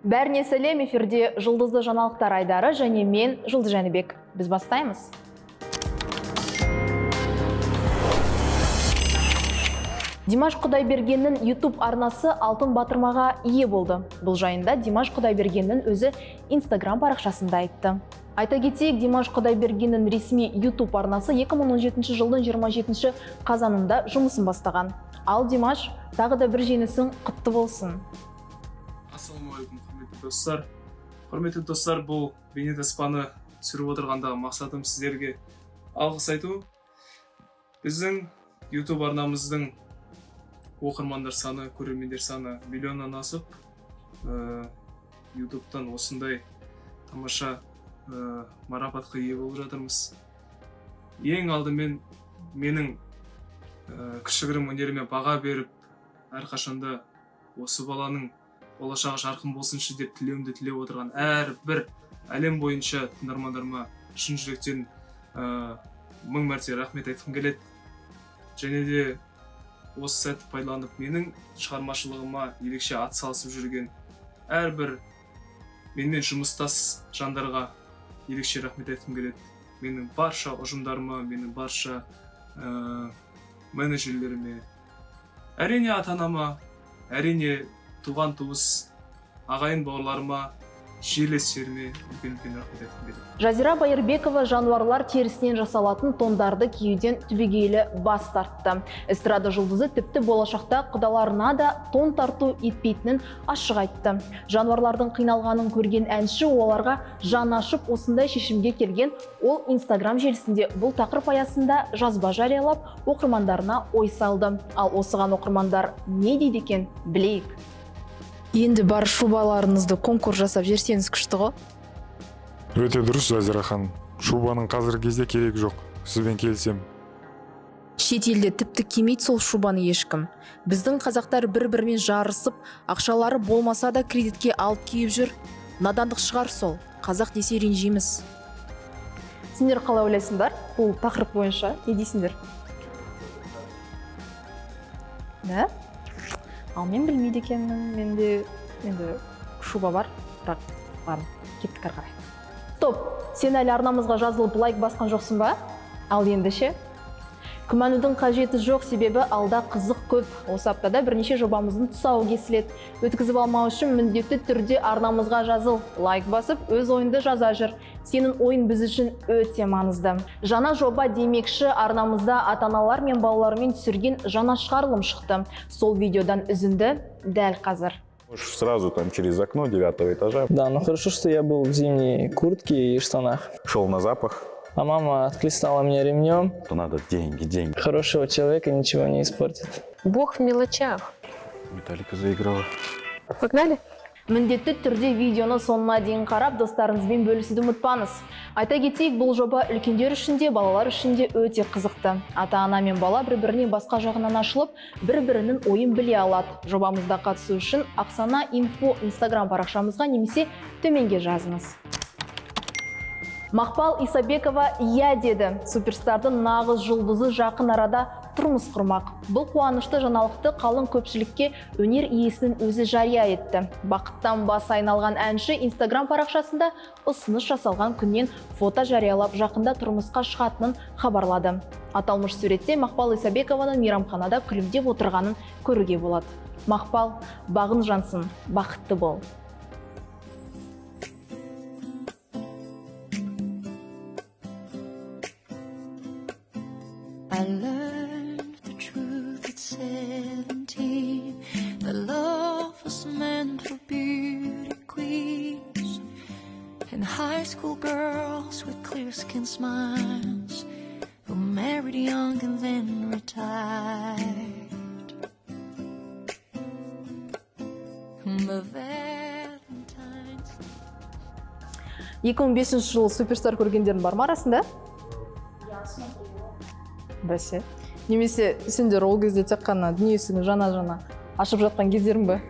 Бәріне сәлем, эфирде жұлдызды жаңалықтар айдары және мен Жұлдыз Жәнібек. Біз бастаймыз. Димаш Құдайбергеннің YouTube арнасы алтын батырмаға ие болды. Бұл жайында Димаш Құдайбергеннің өзі Instagram парақшасында айтты. Айта кетейік, Димаш Құдайбергеннің ресми YouTube арнасы 2017 жылдың 27 қазанында жұмысын бастаған. Ал Димаш тағы да бір жеңісің құтты болсын. Ассалаумағалейкум, құрметті достар, бұл бейнетаспаны түсіріп отырғандағы мақсатым сіздерге алғыс айту. Біздің YouTube арнамыздың оқырмандар саны, көрермендер саны миллионнан асып, YouTube'тан осындай тамаша марапатқа ие болып жатырмыз. Ең алдымен менің кішігірім өнеріме баға беріп, әрқашанда осы баланың болашағы жарқын болсыншы деп тілеуімді тілеп отырған әрбір әлем бойынша тыңдармандарыма шын жүректен 1000 мәрте рахмет айтқым келеді. Және де осы сәтті пайдаланып менің шығармашылығыма ерекше атсалысып жүрген әрбір менімен жұмыстас жандарға ерекше рахмет айтқым келеді. Менің барша ұжымдарыма, менің барша менеджерлеріме, әрине ата-анама, әрине туған туыс, ағайын бауырларыма, жерлестеріме үлкен рахмет айтқым келеді. Жазира Байырбекова жануарлар терісінен жасалатын тондарды киюден түбегейлі бас тартты. Эстрада жұлдызы тіпті болашақта құдаларына да тон тарту етпейтінін ашық айтты. Жануарлардың қиналғанын көрген әнші оларға жан ашып осындай шешімге келген. Ол Instagram желісінде бұл тақырып аясында жазба жариялап, оқырмандарына ой салды. Ал осыған оқырмандар не дейді екен, білейік. Енді бар шубаларыңызды конкурс жасап жерсеңіз күшті ғой? Өте дұрыс, Жазира ханым. Шубаның қазіргі кезде керек жоқ. Сізбен келісем. Шет елде тіпті кимейді сол шубаны ешкім. Біздің қазақтар бір-бірімен жарысып, ақшалары болмаса да кредитке алып киіп жүр. Надандық шығар сол. Қазақ десе ренжиміз. Сендер қалай ойлайсыңдар? Бұл тақырып бойынша не дейсіңдер? Да? Ал мен білмейді екенмін, менде шуба бар, бірақ барын, кеттік ары қарай. Стоп, сен әлі арнамызға жазылып лайк басқан жоқсың ба? Ал енді ше? Күмәнудің қажеті жоқ, себебі алда қызық көп. Осы аптада бірнеше жобамыздың тұсауы кесіледі. Өткізіп алмау үшін міндетті түрде арнамызға жазыл, лайк басып, өз ойынды жаза жүр. Сенің ойын біз үшін өте маңызды. Жаңа жоба демекші, арнамызда ата-аналар мен балалармен түсірген жаңа шығарылым шықты. Сол видеодан үзінді дәл қазір. Сразу там через окно 9-го этажа. Да, но хорошо, что я был в зимней куртке и штанах. Шел на запах. А мама отхлестала меня ремнем. То надо деньги. Хорошего человека ничего не испортит. Бог в мелочах. Металлика заиграла. Погнали? Міндетті түрде видеоны соңына дейін қарап, достарыңызбен бөлісуді ұмытпаңыз. Айта кетейік, бұл жоба үлкендер үшін де, балалар үшін де өте қызықты. Ата-ана мен бала бір-біріне басқа жағынан ашылып, бір-бірінің ойын біле алады. Жобамызда қатысу үшін Ақсана Info Instagram парақшамызға немесе төменге жазыңыз. Мақпал Исабекова «Я» деді. Суперстардың нағыз жұлдызы жақын арада тұрмыс құрмақ. Бұл қуанышты жаңалықты қалың көпшілікке өнер иесінің өзі жария етті. Бақыттан бас айналған әнші Instagram парақшасында ұсыныс жасалған күннен фото жариялап, жақында тұрмысқа шығатынын хабарлады. Аталмыш суретте Мақпал Исабекованың мейрамханада күлімдеп отырғанын көруге болады. Мақпал, бағың жансын, бақытты бол. I learned the truth at 17, that love was meant for beauty queens and high school girls with clear skin smiles who married young and then retired. But Valentine's 2005 жылы суперстар көргендерің бар ма арасында? Бәсе. Немесе сендер ол кезде тек қана дүниесін жана ашып жатқан кездерің бе?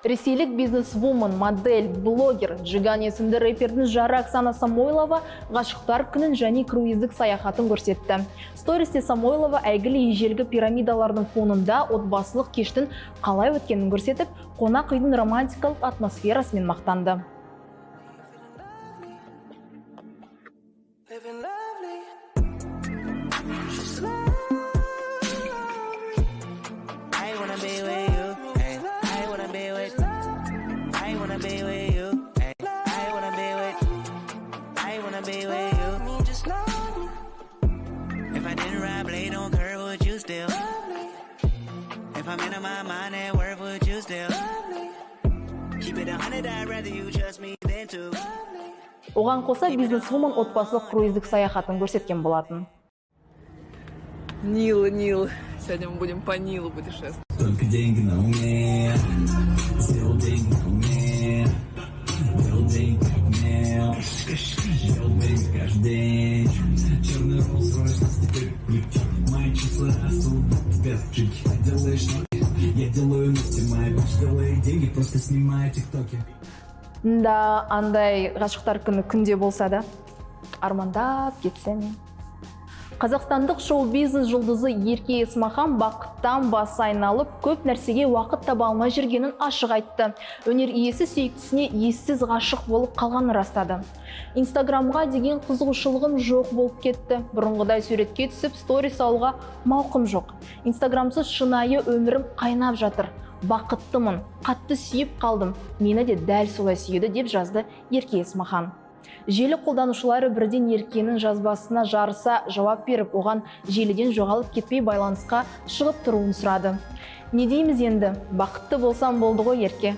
Ресейлік бизнес-вумен, модель, блогер Джиган есімді рэпердің жары Оксана Самойлова ғашықтар күнін және круиздік саяхатын көрсетті. Стористе Самойлова әйгілі ежелгі пирамидалардың фонында отбасылық кештің қалай өткенін көрсетіп, қонақ үйдің романтикалық атмосферасымен мақтанды. Оған қоса бизнес-вумен отбасылық круиздік саяхатын көрсеткен болатын. Нил. Сегодня мы будем по Нилу путешествовать. Только деньги на уме. Сделал деньги на уме. Делал деньги как умел. Делал деньги каждый день. Черный Rolls-Royce нас теперь плетет. Мои числа растут, тебя в чеке. Делаешь ноги, я делаю ногти. Моя бич делает деньги, просто снимаю тиктоки. Да, андай ғашықтар күні күнде болса да, армандап кетсем. Қазақстандық шоу-бизнес жұлдызы Ерке Есмахан бақыттан басы айналып, көп нәрсеге уақыт таба алмай жүргенін ашық айтты. Өнер иесі сүйіктісіне ессіз ғашық болып қалғанын растады. Инстаграмға деген қызығушылығым жоқ болып кетті. Бұрынғыдай суретке түсіп, сторис алуға мауқым жоқ. Инстаграмсыз шынайы өмірім қайнап жатыр. Бақыттымын, қатты сүйіп қалдым. Мені де дәл солай сүйеді деп жазды Ерке Есмахан. Желі қолданушылары бірден Еркенің жазбасына жарыса жауап беріп, оған желіден жоғалып кетпей байланысқа шығып тұруын сұрады. Не дейміз енді? Бақытты болсам болды ғой, Ерке.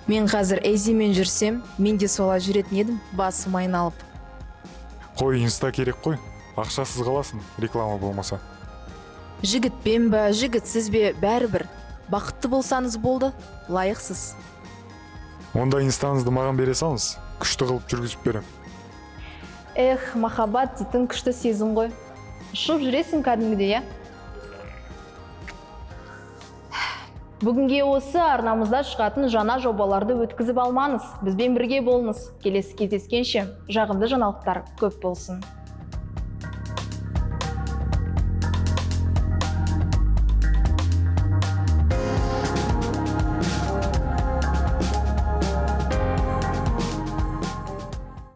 Мен қазір Эзимен жүрсем, мен де солай жүретін едім, басым айналып. Қой, инста керек қой. Ақшасыз қаласың, реклама болмаса. Жігітпен бе, жігітсіз бе, бәрібір. Бақытты болсаңыз болды, лайықсыз. Онда инстаңызды маған бере салыңыз, күшті қылып жүргізіп берем. Эх, махаббат дейтін күшті сезім ғой. Ұшып жүресің кәдімгідей, я? Бүгінге осы арнамызда шығатын жаңа жобаларды өткізіп алмаңыз. Бізбен бірге болыңыз. Келесі кездескенше жағымды жаңалықтар көп болсын.